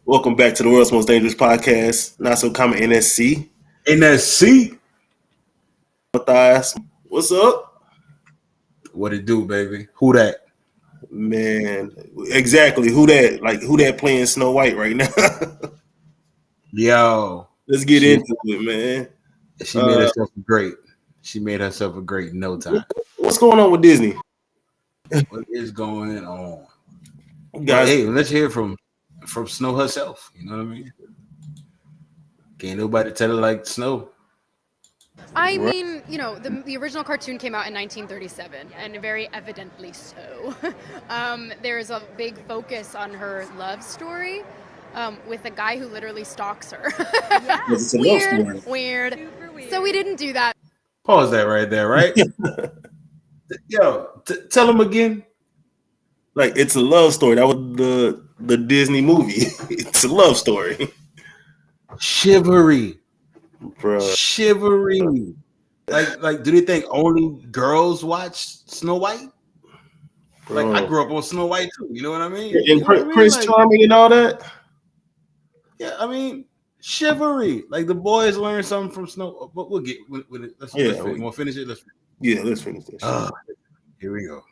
Welcome back to the world's most dangerous podcast, Not So Common NSC. NSC. Matthias, what's up? What it do, baby? Who that? Man, exactly. Who that? Like, who that playing Snow White right now? Yo. Let's get into it, man. She made herself great. She made herself a great in no time. What's going on with Disney? What is going on? Guys, hey, let's hear from Snow herself. You know what I mean? Can't nobody tell her like Snow. I mean, you know, the original cartoon came out in 1937, and very evidently so. There's a big focus on her love story with a guy who literally stalks her. Yeah. It's a love story. Weird. So we didn't do that. Pause that right there, right? Yo, tell him again. Like, it's a love story. That was the Disney movie. It's a love story. Chivalry. Bruh. Chivalry. Like, do they think only girls watch Snow White? Like, I grew up on Snow White too. You know what I mean? And Prince Charming and all that. Yeah, I mean, chivalry. Like, the boys learn something from Snow. But we'll get with it. Let's finish it. Let's finish this. Here we go.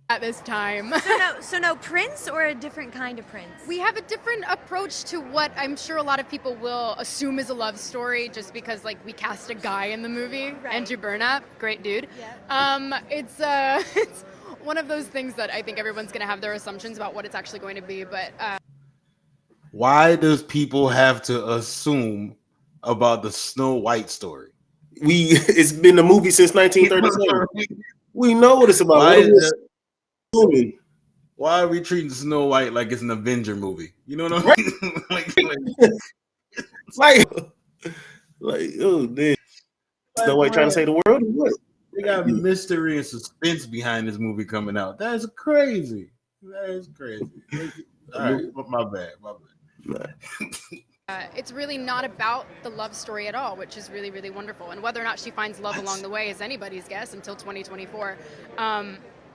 At this time. So no prince or a different kind of prince? We have a different approach to what I'm sure a lot of people will assume is a love story just because, like, we cast a guy in the movie. Right. Andrew Burnap, great dude. Yeah. It's one of those things that I think everyone's going to have their assumptions about what it's actually going to be, but... Why does people have to assume about the Snow White story? It's been a movie since 1937. We know what it's about. Why are we treating Snow White like it's an Avenger movie? You know what I mean? like, oh, man. Snow White trying to save the world? Or what? They got mystery and suspense behind this movie coming out. That's crazy. That is crazy. All right, my bad. It's really not about the love story at all, which is really, really wonderful. And whether or not she finds love along the way is anybody's guess until 2024.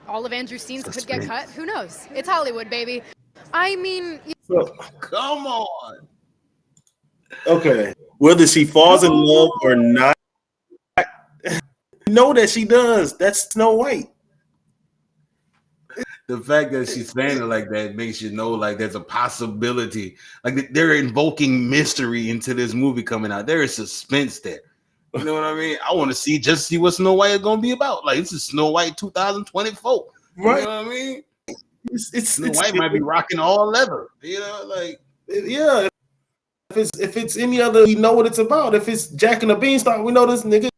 All of Andrew's scenes could get cut. Who knows? It's Hollywood, baby. I mean... Come on. Okay. Whether she falls in love or not, know that she does. That's Snow White. The fact that she's saying it like that makes you know, like, there's a possibility. Like, they're invoking mystery into this movie coming out. There is suspense there. You know what I mean? I want to see what Snow White is gonna be about. Like, this is Snow White 2024. Right. You know what I mean? Snow White might be rocking all leather. You know, like, yeah. If it's any other, we know what it's about. If it's Jack and the Beanstalk, we know this nigga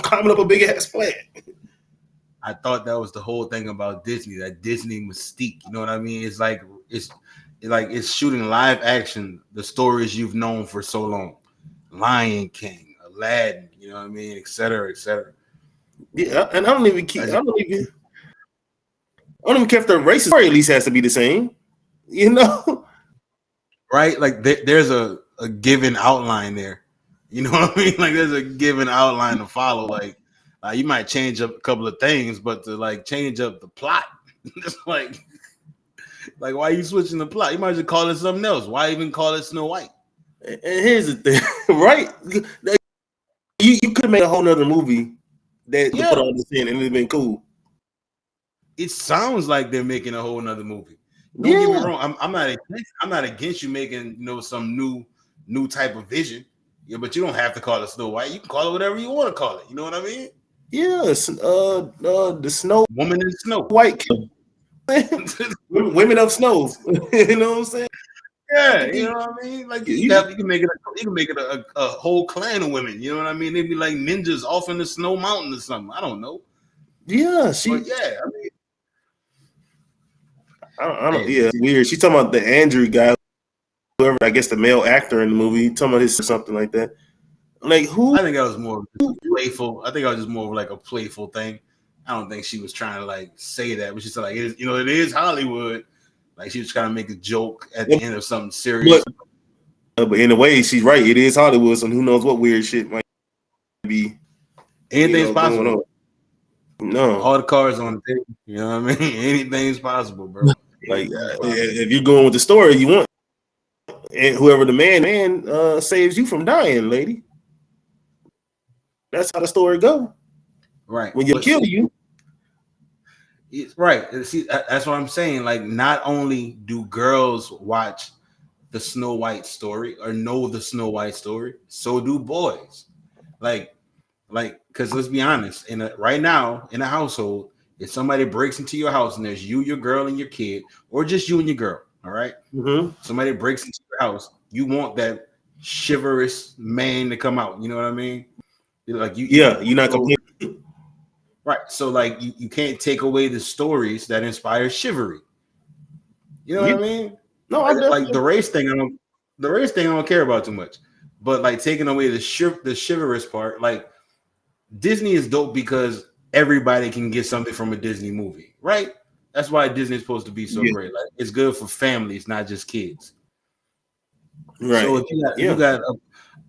climbing up a big ass plant. I thought that was the whole thing about Disney, that Disney mystique. You know what I mean? It's shooting live action the stories you've known for so long. Lion King, Aladdin, you know what I mean, et cetera, et cetera. Yeah, and I don't even care if the race story at least has to be the same. You know? Right? Like, there's a given outline there. You know what I mean? Like, there's a given outline to follow. Like, you might change up a couple of things, but to, like, change up the plot, just like why are you switching the plot? You might just call it something else. Why even call it Snow White? And here's the thing, right? You could have made a whole nother movie that put all this in, and it'd been cool. It sounds like they're making a whole nother movie. Don't get me wrong. I'm not against you making, you know, some new type of vision. Yeah, but you don't have to call it Snow White. You can call it whatever you want to call it. You know what I mean? Yes. The Snow Woman in Snow White Women of Snow. You know what I'm saying? Yeah, you know what I mean. Like, you can make it a whole clan of women. You know what I mean? They'd be like ninjas off in the Snow Mountain or something. I don't know. Yeah, I mean, I don't. Yeah, weird. She's talking about the Andrew guy, whoever. I guess the male actor in the movie. Talking about his something like that. Like, who? I think that was more playful. I think I was just more of like a playful thing. I don't think she was trying to, like, say that, but she said, like, it is Hollywood. Like, she was trying to make a joke at the end of something serious. But in a way, she's right. It is Hollywood, so who knows what weird shit might be. Anything's possible. No. All the cards on the table. You know what I mean? Anything's possible, bro. Like if you're going with the story, you want and whoever the man saves you from dying, lady. That's how the story go. Right. When you kill you. Right. See, that's what I'm saying. Like, not only do girls watch the Snow White story or know the Snow White story, so do boys. Like, because let's be honest, right now in a household, if somebody breaks into your house and there's you, your girl, and your kid, or just you and your girl, all right? Somebody breaks into your house, you want that chivalrous man to come out. You know what I mean? Like you're not complaining. Right. So like you can't take away the stories that inspire chivalry. You know what I mean? No, like the race thing, I don't care about too much. But like taking away the chivalrous part, like Disney is dope because everybody can get something from a Disney movie, right? That's why Disney is supposed to be so great. Like it's good for families, not just kids. Right. So if you got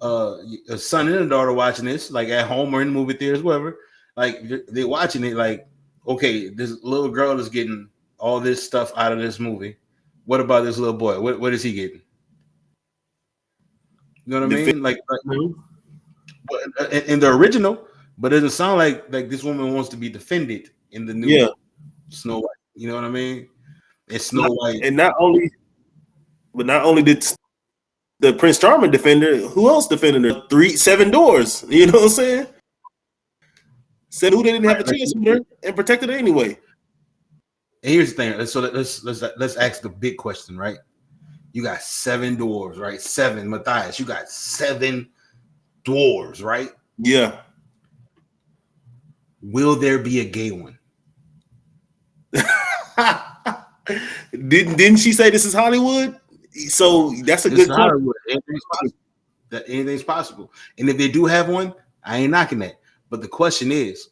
a son and a daughter watching this, like at home or in the movie theaters, whatever, like they're watching it, like, okay, this little girl is getting all this stuff out of this movie. What about this little boy? What is he getting? You know what I mean? Like in the original, but it doesn't sound like this woman wants to be defended in the new Snow White. You know what I mean? It's Snow White, and not only did the Prince Charming defender, who else defended her? 7 doors. You know what I'm saying? Said who they didn't have a chance with her and protected her anyway. And here's the thing. So let's ask the big question, right? You got 7 dwarves, right? 7, Matthias. You got 7 dwarves, right? Yeah. Will there be a gay one? Didn't she say this is Hollywood? So that's a good Hollywood. Anything's possible. And if they do have one, I ain't knocking that. But the question is,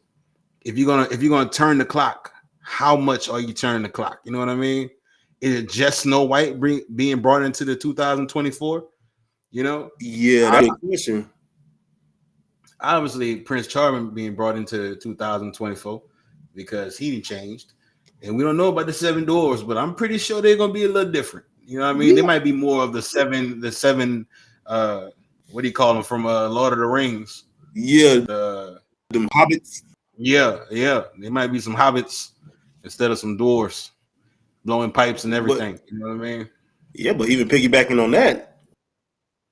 if you're gonna turn the clock, how much are you turning the clock? You know what I mean? Is it just Snow White being brought into the 2024? You know? Yeah, that's a question. Obviously, Prince Charming being brought into 2024 because he changed, and we don't know about the 7 dwarves, but I'm pretty sure they're gonna be a little different. You know what I mean? They might be more of the seven. What do you call them from Lord of the Rings? Yeah, them hobbits. Yeah. They might be some hobbits instead of some dwarves blowing pipes and everything. You know what I mean? Yeah, but even piggybacking on that,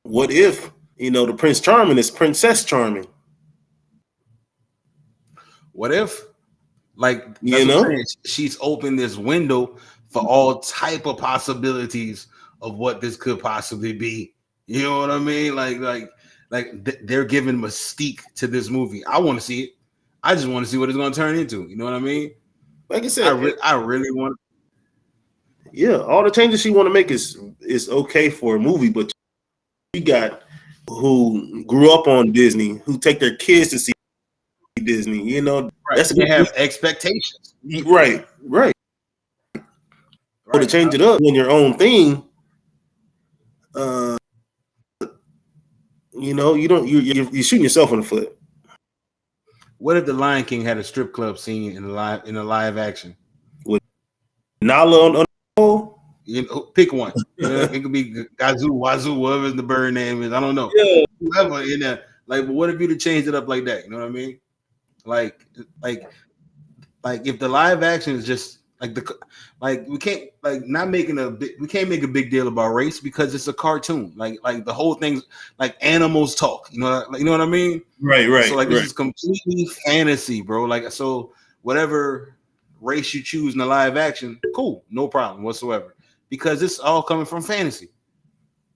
what if the Prince Charming is Princess Charming? What if, like, she's opened this window for all type of possibilities of what this could possibly be. You know what I mean? Like they're giving mystique to this movie. I want to see it. I just want to see what it's going to turn into. You know what I mean? Like I said, I really want. Yeah, all the changes she want to make is okay for a movie, but you got who grew up on Disney, who take their kids to see Disney. That's they have expectations. Right. So to change it up in your own thing, you're shooting yourself in the foot. What if the Lion King had a strip club scene in a live action with Nala on? Pick one. It could be Gazoo, Wazoo, whatever the bird name is. I don't know. Yeah. Whoever in there. Like, but what if you'd change it up like that? You know what I mean? Like if the live action is just we can't we can't make a big deal about race because it's a cartoon. Like the whole thing's like animals talk. You know what I mean? Right. So this is completely fantasy, bro. Like, so whatever race you choose in the live action, cool, no problem whatsoever. Because it's all coming from fantasy.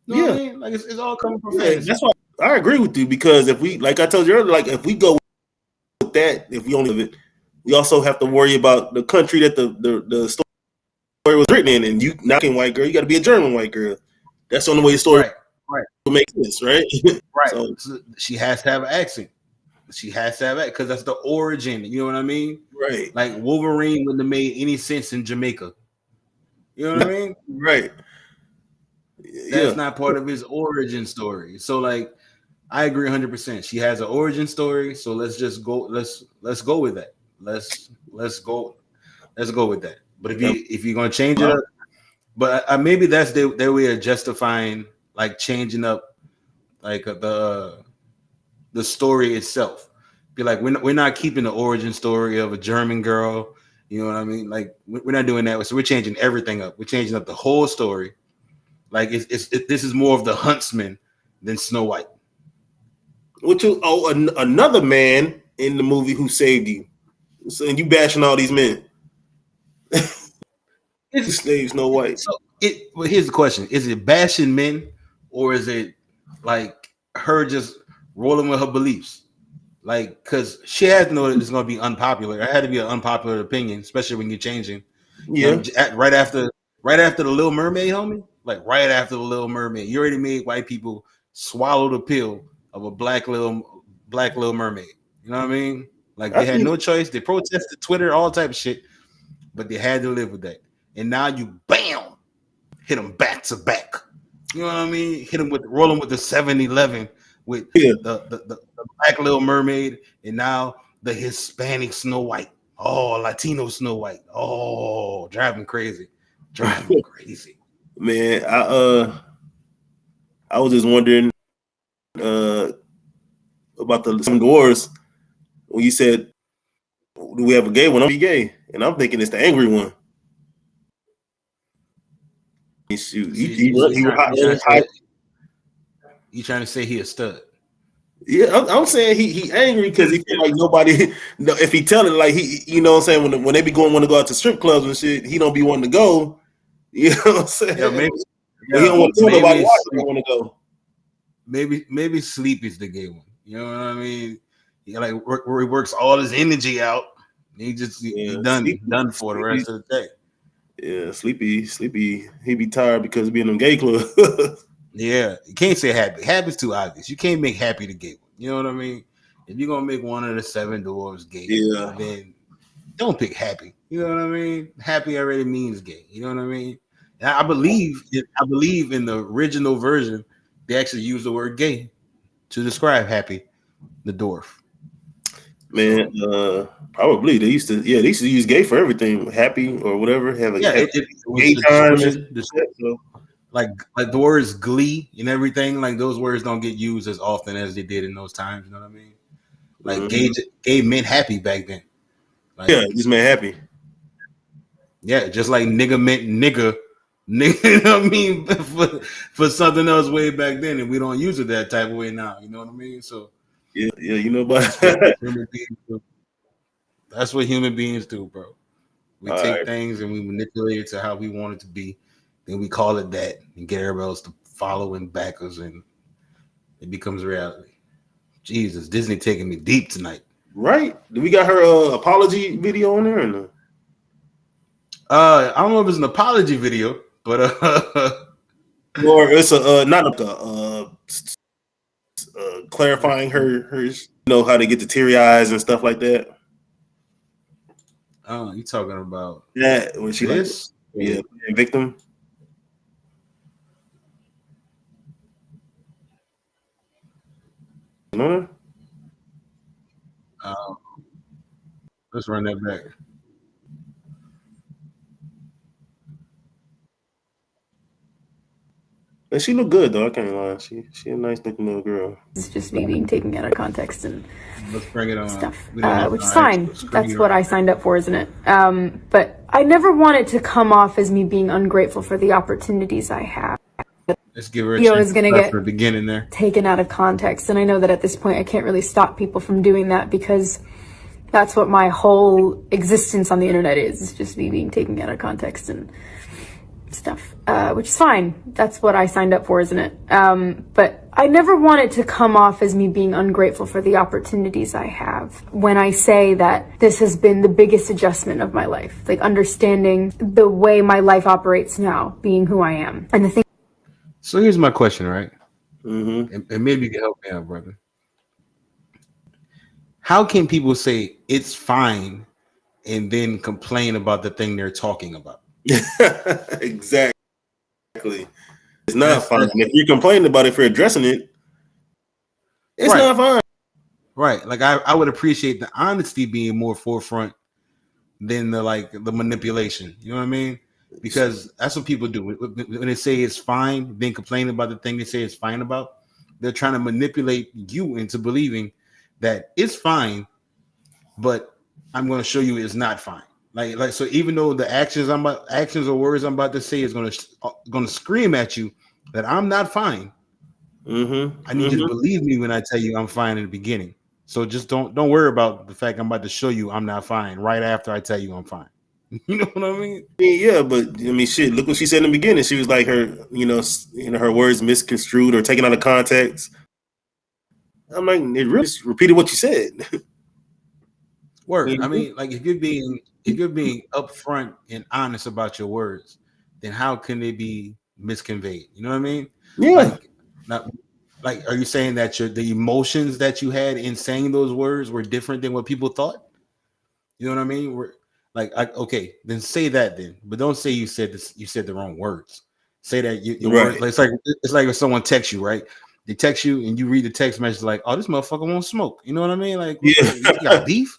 You know what I mean? Like it's all coming from fantasy. That's why I agree with you, because if we, like I told you earlier, like if we go with that, if we only live it, we also have to worry about the country that the story was written in, and you knocking white girl, you got to be a German white girl. That's the only way the story will make sense, right? Right. So she has to have an accent. She has to have it because that's the origin. You know what I mean? Right. Like Wolverine wouldn't have made any sense in Jamaica. You know what I mean? Right. That's not part of his origin story. So like, I agree 100%. She has an origin story. So let's just go. Let's go with that. Let's go with that. But if you're gonna change it up, But maybe that's their way of justifying like changing up like the story itself. Be like, we're not keeping the origin story of a German girl. You know what I mean? Like we're not doing that. So we're changing everything up. We're changing up the whole story. Like this is more of the huntsman than Snow White. Another man in the movie who saved you. So, and you bashing all these men. Slave Snow White. So well, here's the question: is it bashing men, or is it like her just rolling with her beliefs? Like, because she has to know that it's going to be unpopular. It had to be an unpopular opinion, especially when you're changing. Yeah. Right after the Little Mermaid, homie. Like right after the Little Mermaid, you already made white people swallow the pill of a black little mermaid. You know what I mean? Like they had no choice. They protested Twitter, all type of shit, but they had to live with that. And now you bam hit them back to back. You know what I mean? Hit them with rolling with the 7-Eleven with the black Little Mermaid, and now the Hispanic Snow White. Oh, Latino Snow White. Oh, driving crazy. Man, I was just wondering about the some Dwarfs when you said, do we have a gay one? I'm gay, and I'm thinking it's the angry one. Shoot, you trying to say he a stud? Yeah, I'm saying he angry because he feel like nobody. If he tell it like he, you know what I'm saying, when they be want to go out to strip clubs and shit, he don't be wanting to go. You know what I'm saying? Yeah, maybe. He don't want to tell nobody why he don't want to go. Maybe sleep is the gay one. You know what I mean? He like where he works all his energy out. He just done for the rest of the day. Yeah, sleepy. He be tired because being in gay club. Yeah, you can't say happy. Happy's too obvious. You can't make happy the gay one. You know what I mean? If you're gonna make one of the 7 Dwarfs gay, then don't pick happy. You know what I mean? Happy already means gay. You know what I mean? And I believe in the original version, they actually use the word gay to describe Happy, the dwarf. Man, probably they used to use gay for everything. Happy or whatever. Have gay time. Like the words glee and everything, like those words don't get used as often as they did in those times. You know what I mean? Like gay meant happy back then. Like, yeah, just meant happy. Yeah, just like nigga meant nigga. You know what I mean? For something else way back then, and we don't use it that type of way now. You know what I mean? So yeah, you know, but that's what human beings do, bro. We take things and we manipulate it to how we want it to be. Then we call it that and get everybody else to follow and back us, and it becomes reality. Jesus, Disney taking me deep tonight. Right? Do we got her apology video on there or no? I don't know if it's an apology video, but or it's a not like a clarifying her how to get the teary eyes and stuff like that. Oh, you talking about when she this? Victim. No. Let's run that back. And she look good though. I can't lie. She a nice looking little girl. It's just me being taken out of context and let's bring it on stuff, which is fine. That's what I signed up for, isn't it? But I never want it to come off as me being ungrateful for the opportunities I have. Let's give her a chance. Is going to get the beginning there taken out of context, and I know that at this point I can't really stop people from doing that because that's what my whole existence on the internet is. It's just me being taken out of context and stuff, which is fine. That's what I signed up for, isn't it? But I never want it to come off as me being ungrateful for the opportunities I have when I say that this has been the biggest adjustment of my life, like understanding the way my life operates now, being who I am. And the thing. So here's my question, right? Mm-hmm. And maybe you can help me out, brother. How can people say it's fine and then complain about the thing they're talking about? Exactly. It's not fine. If you're complaining about it, if you're addressing it, it's not fine. Right. Like I would appreciate the honesty being more forefront than the manipulation. You know what I mean? because that's what people do when they say it's fine. Then complaining about the thing they say it's fine about, they're trying to manipulate you into believing that it's fine, but I'm going to show you it's not fine. Like so, even though the actions or words I'm about to say is going to scream at you that I'm not fine. I need you to believe me when I tell you I'm fine in the beginning. So just don't worry about the fact I'm about to show you I'm not fine right after I tell you I'm fine. You know what I mean? Yeah, but I mean, shit. Look what she said in the beginning. She was like her words misconstrued or taken out of context. I mean, it really just repeated what you said. Word. I mean, like if you're being upfront and honest about your words, then how can they be misconveyed? You know what I mean? Yeah. Like, are you saying that the emotions that you had in saying those words were different than what people thought? You know what I mean? Okay, then say that then, but don't say you said this. You said the wrong words. Say that your words. Like, it's like if someone texts you, right? They text you and you read the text message like, "Oh, this motherfucker won't smoke." You know what I mean? Like, you got beef.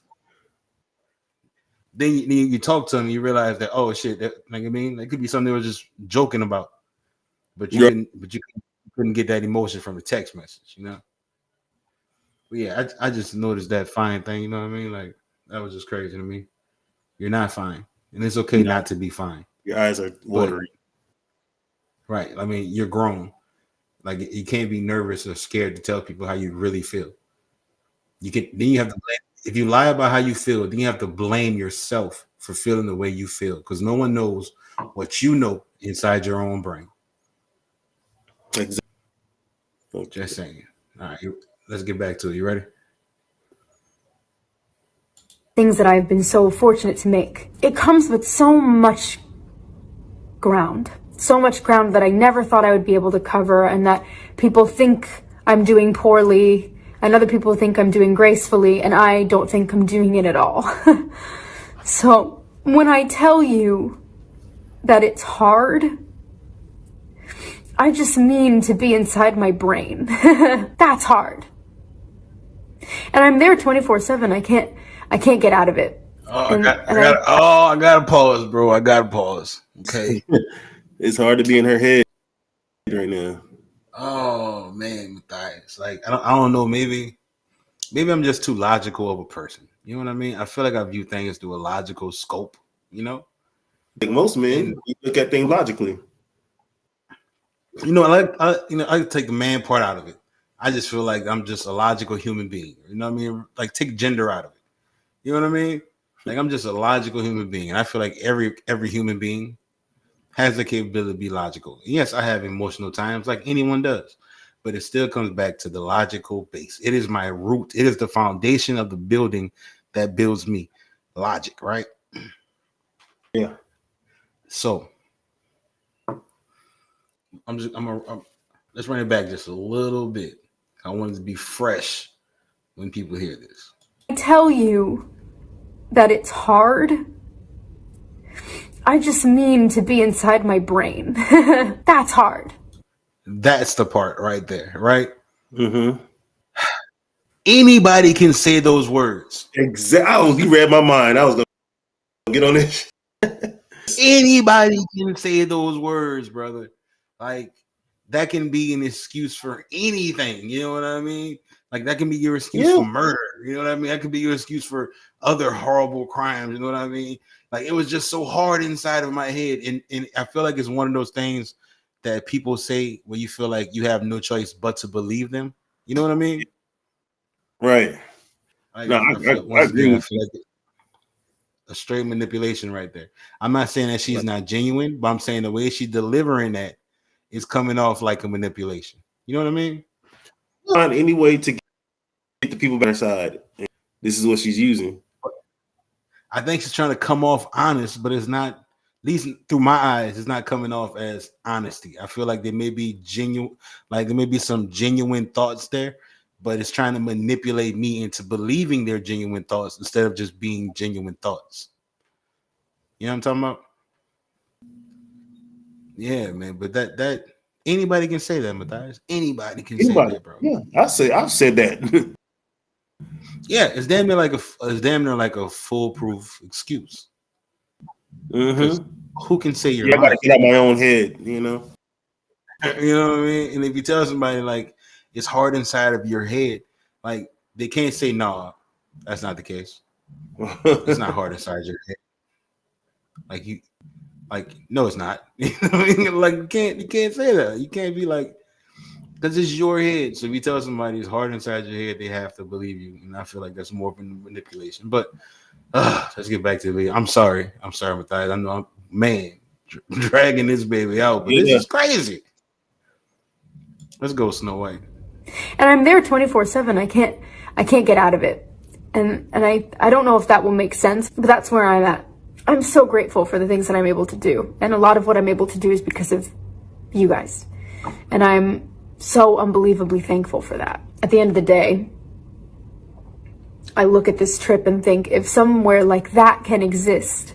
Then you talk to them, you realize that shit, that could be something they were just joking about, but you couldn't get that emotion from the text message, you know. But yeah, I just noticed that fine thing, you know what I mean? Like that was just crazy to me. You're not fine, and it's okay not to be fine. Your eyes are watery. Right. I mean, you're grown. Like you can't be nervous or scared to tell people how you really feel. Then you have to blame. If you lie about how you feel, then you have to blame yourself for feeling the way you feel, because no one knows what you know inside your own brain. Exactly. Just saying. All right, let's get back to it. You ready? Things that I've been so fortunate to make. It comes with so much ground that I never thought I would be able to cover, and that people think I'm doing poorly, and other people think I'm doing gracefully, and I don't think I'm doing it at all. So when I tell you that it's hard, I just mean to be inside my brain. That's hard. And I'm there 24/7. I can't get out of it. I gotta pause, bro. I gotta pause. Okay. It's hard to be in her head right now. Oh man, Matthias. Like I don't know, maybe I'm just too logical of a person. You know what I mean? I feel like I view things through a logical scope, you know? Like most men, we look at things logically. You know, I take the man part out of it. I just feel like I'm just a logical human being. You know what I mean? Like take gender out of it. You know what I mean? Like I'm just a logical human being, and I feel like every human being has the capability to be logical. Yes, I have emotional times like anyone does, but it still comes back to the logical base. It is my root. It is the foundation of the building that builds me. Logic, right? Yeah. So let's run it back just a little bit. I want it to be fresh when people hear this. I tell you that it's hard, I just mean to be inside my brain. That's hard. That's the part right there, right? Mm-hmm. Anybody can say those words. Exactly. Oh, you read my mind. I was gonna get on this. Anybody can say those words, brother. Like that can be an excuse for anything. You know what I mean? Like that can be your excuse for murder. You know what I mean? That could be your excuse for other horrible crimes. You know what I mean? Like it was just so hard inside of my head. And I feel like it's one of those things that people say where you feel like you have no choice but to believe them. You know what I mean? Right. I agree. I feel like a straight manipulation right there. I'm not saying that she's not genuine, but I'm saying the way she's delivering that is coming off like a manipulation. You know what I mean? Find any way to get the people by her side. And this is what she's using. I think she's trying to come off honest, but it's not, at least through my eyes, it's not coming off as honesty. I feel like there may be genuine, like there may be some genuine thoughts there, but it's trying to manipulate me into believing they're genuine thoughts instead of just being genuine thoughts. You know what I'm talking about? Yeah, man. But that anybody can say that, Matthias. Anybody can say that, bro. Yeah, I've said that. Yeah, it's damn near like a foolproof excuse. Because who can say you're I gotta lying? get out my own head, you know. You know what I mean? And if you tell somebody like it's hard inside of your head, like they can't say no, that's not the case. It's not hard inside your head. No, it's not. You know what I mean? Like you can't say that. You can't be like, because it's your head. So if you tell somebody it's hard inside your head, they have to believe you. And I feel like that's more of a manipulation. But let's get back to the video. I'm sorry, Matthias. I know I'm dragging this baby out, but this is crazy. Let's go, Snow White. And I'm there 24/7. I can't get out of it. And I don't know if that will make sense, but that's where I'm at. I'm so grateful for the things that I'm able to do. And a lot of what I'm able to do is because of you guys. And I'm so unbelievably thankful for that. At the end of the day, I look at this trip and think, if somewhere like that can exist,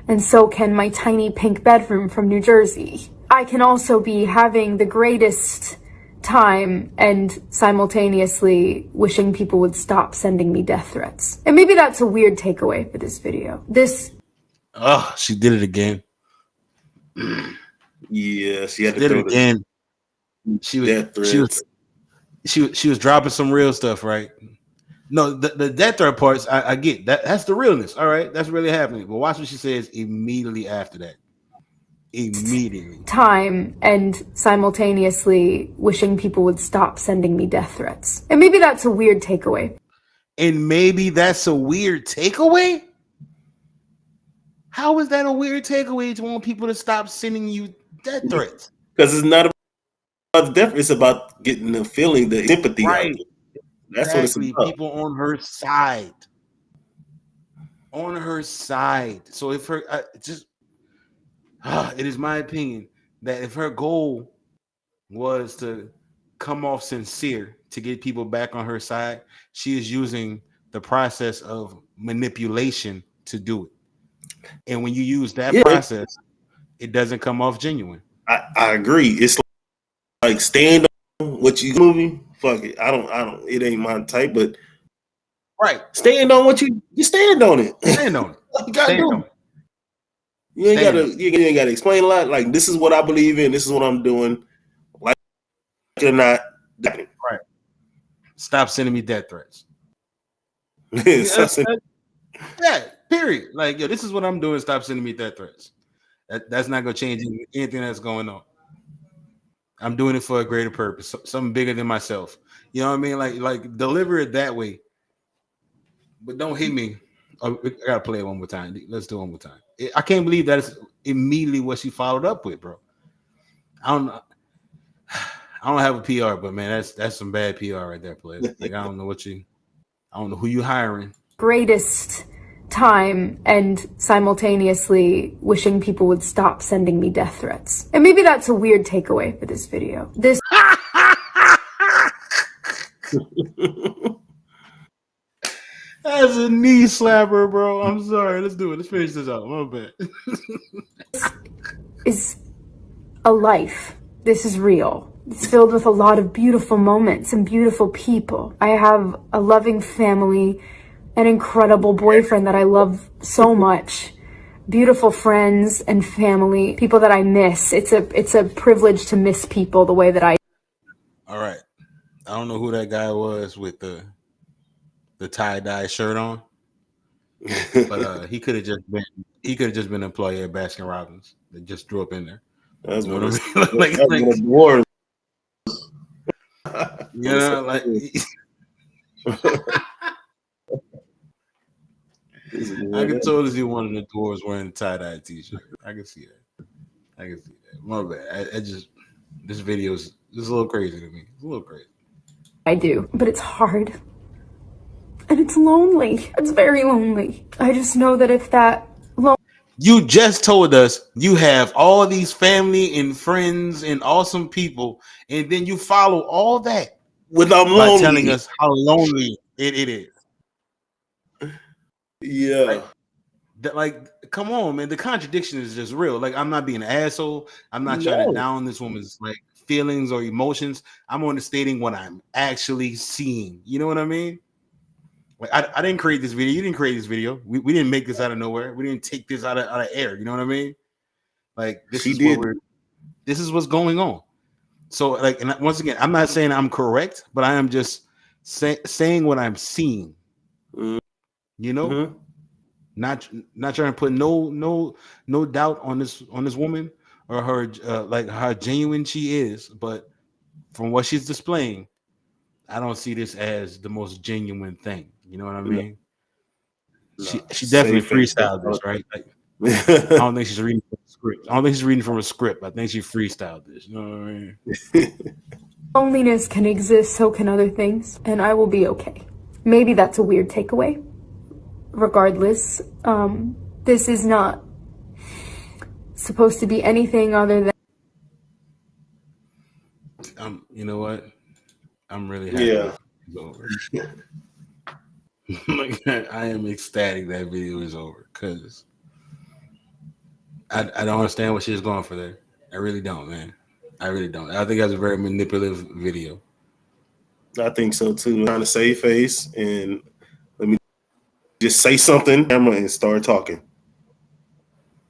and so can my tiny pink bedroom from New Jersey, I can also be having the greatest time and simultaneously wishing people would stop sending me death threats. And maybe that's a weird takeaway for this video. She did it again. Yeah, she had to did throw it again. She was dropping some real stuff, right? No, the death threat parts, I get that. That's the realness. All right, that's really happening. But watch what she says immediately after that. Immediately. Time and simultaneously wishing people would stop sending me death threats. And maybe that's a weird takeaway. How is that a weird takeaway to want people to stop sending you death threats? Because it's not about the death; it's about getting the feeling, the sympathy. Right. That's exactly. what it's about. People on her side. On her side. So if her it is my opinion that if her goal was to come off sincere to get people back on her side, she is using the process of manipulation to do it. And when you use that process, it doesn't come off genuine. I agree. It's like stand on what you movie. Fuck it. I don't. It ain't my type, but right. Stand on what you stand on it. Stand on it. You gotta do it. You ain't gotta explain a lot. Like, this is what I believe in. This is what I'm doing. Like it or not, right. Stop sending me death threats. Yeah, period. Like, yo, this is what I'm doing. Stop sending me death threats. That's not gonna change anything that's going on. I'm doing it for a greater purpose, something bigger than myself. You know what I mean? Like deliver it that way, but don't hit me. Oh, I gotta play it one more time. Let's do it one more time. I can't believe that is immediately what she followed up with, bro. I don't have a PR, but man, that's some bad PR right there, player. Like, I don't know who you hiring. Greatest time and simultaneously wishing people would stop sending me death threats. And maybe that's a weird takeaway for this video. That's a knee slapper, bro. I'm sorry. Let's do it. Let's finish this out. My bad. is a life. This is real. It's filled with a lot of beautiful moments and beautiful people. I have a loving family, an incredible boyfriend that I love so much, beautiful friends and family, people that I miss. It's a privilege to miss people the way that I. All right. I don't know who that guy was with the tie-dye shirt on, but he could have just been an employee at Baskin Robbins that just drew up in there. That's what I mean. like Dwarfs. You know, like. I can totally see one of the Dwarfs wearing a tie-dye t-shirt. I can see that. My bad. This video is just a little crazy to me. It's a little crazy. I do, but it's hard. And it's lonely. It's very lonely. I just know that if that you just told us you have all these family and friends and awesome people, and then you follow all that by telling us how lonely it is. Yeah. Like, come on, man. The contradiction is just real. Like, I'm not being an asshole. I'm not trying to down this woman's like feelings or emotions. I'm only stating what I'm actually seeing. You know what I mean? Like I didn't create this video. You didn't create this video. We didn't make this out of nowhere. We didn't take this out of air. You know what I mean? Like this She is did. this is what's going on. So like, and once again, I'm not saying I'm correct, but I am just saying what I'm seeing. Mm-hmm. You know, not trying to put no doubt on this woman or her like how genuine she is, but from what she's displaying, I don't see this as the most genuine thing. You know what I mean? No. She definitely freestyled this, right? Like, I don't think she's reading from a script. I don't think she's reading from a script. I think she freestyled this. You know what I mean? Loneliness can exist, so can other things, and I will be okay. Maybe that's a weird takeaway. Regardless, this is not supposed to be anything other than. You know what? I'm really happy it's over. Like, I am ecstatic that video is over because I don't understand what she's going for there. I really don't, man. I really don't. I think that's a very manipulative video. I think so too. Trying to save face and let me just say something, camera, and start talking.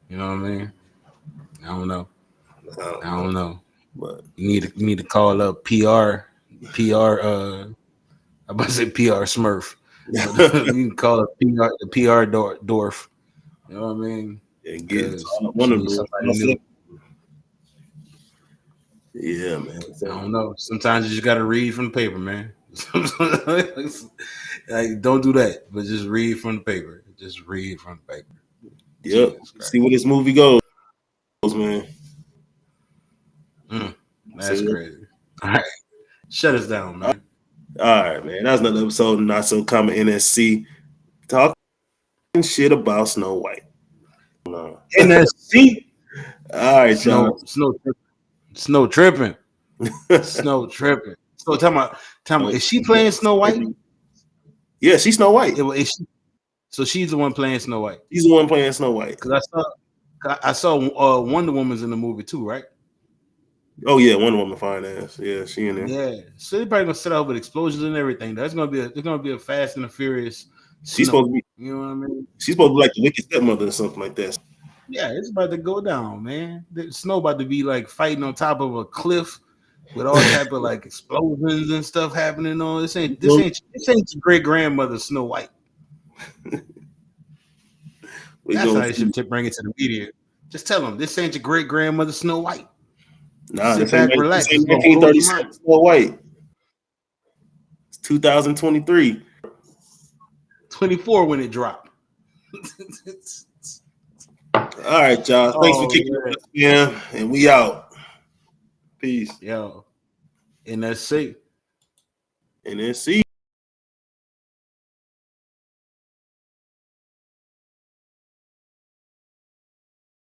You know what I mean? I don't know. But You need to call up PR. I'm about to say PR Smurf. But you can call it the PR Dwarf. You know what I mean? and get one of them. Yeah, man. I don't know. Sometimes you just gotta read from the paper, man. Like, don't do that, but just read from the paper. Just read from the paper. Yep. See where this movie goes, man. That's crazy. All right. Shut us down, man. All right, man. That was another episode of Not So Common NSC. Talking shit about Snow White. No. NSC. All right, y'all. Snow tripping. Snow tripping. So tell me, is she playing Snow White? Yeah, she's Snow White. So she's the one playing Snow White. She's the one playing Snow White. Because I saw Wonder Woman's in the movie too, right? Oh yeah, Wonder Woman fine ass. Yeah, she in there. Yeah, so they're probably gonna set out with explosions and everything. There's gonna be a Fast and the Furious. She's supposed to be. You know what I mean? She's supposed to be like the wicked stepmother or something like that. Yeah, it's about to go down, man. The Snow about to be like fighting on top of a cliff with all type of like explosions and stuff happening on. This ain't your great grandmother Snow White. That's how they should bring it to the media. Just tell them this ain't your great grandmother Snow White. Nah, sit back, relax. This ain't 1937 Snow White. It's 2023. 24 when it dropped. All right, y'all. Thanks for kicking us, man. And we out. Peace. Yo. NSC. NSC.